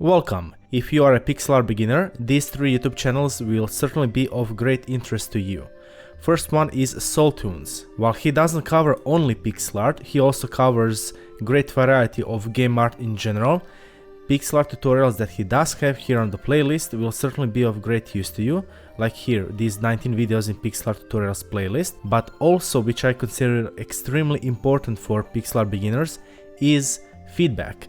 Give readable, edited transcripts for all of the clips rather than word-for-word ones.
Welcome! If you are a pixel art beginner, these three YouTube channels will certainly be of great interest to you. First one is SoulTunes. While he doesn't cover only pixel art, he also covers great variety of game art in general. Pixel art tutorials that he does have here on the playlist will certainly be of great use to you, like here, these 19 videos in pixel art tutorials playlist, but also, which I consider extremely important for pixel art beginners, is feedback.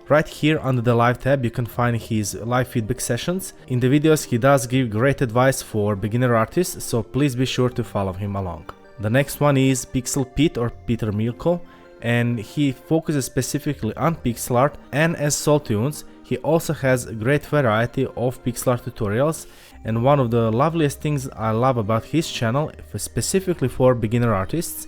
Right here under the live tab you can find his live feedback sessions. In the videos he does give great advice for beginner artists, so please be sure to follow him along. The next one is Pixel Pete or Peter Milko, and he focuses specifically on pixel art, and as SoulTunes he also has a great variety of pixel art tutorials, and one of the loveliest things I love about his channel, specifically for beginner artists,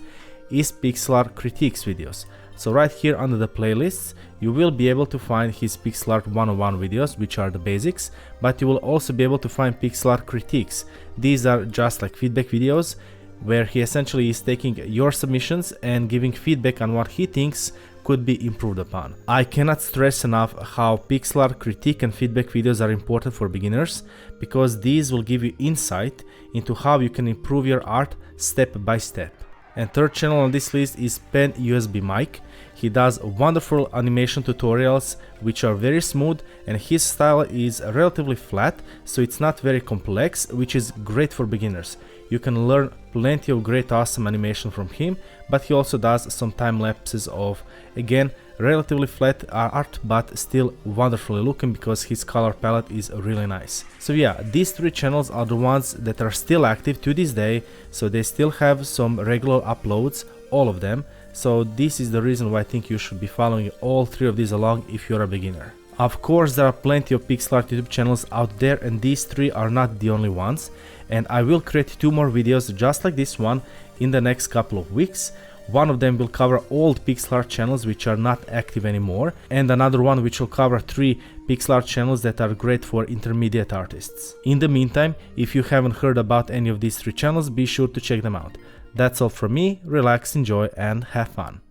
is pixel art critiques videos. So right here under the playlists you will be able to find his pixel art 101 videos, which are the basics, but you will also be able to find pixel art critiques. These are just like feedback videos where he essentially is taking your submissions and giving feedback on what he thinks could be improved upon. I cannot stress enough how pixel art critique and feedback videos are important for beginners, because these will give you insight into how you can improve your art step by step. And third channel on this list is PenUSBMic. He does wonderful animation tutorials which are very smooth, and his style is relatively flat, so it's not very complex, which is great for beginners. You can learn plenty of great awesome animation from him, but he also does some time lapses of, again, relatively flat art, but still wonderfully looking because his color palette is really nice. So yeah, these three channels are the ones that are still active to this day, so they still have some regular uploads, all of them. So this is the reason why I think you should be following all three of these along if you're a beginner. Of course, there are plenty of pixel art YouTube channels out there, and these three are not the only ones, and I will create 2 more videos just like this one in the next couple of weeks. One of them will cover old pixel art channels which are not active anymore, and another one which will cover 3 pixel art channels that are great for intermediate artists. In the meantime, if you haven't heard about any of these 3 channels, be sure to check them out. That's all from me. Relax, enjoy, and have fun.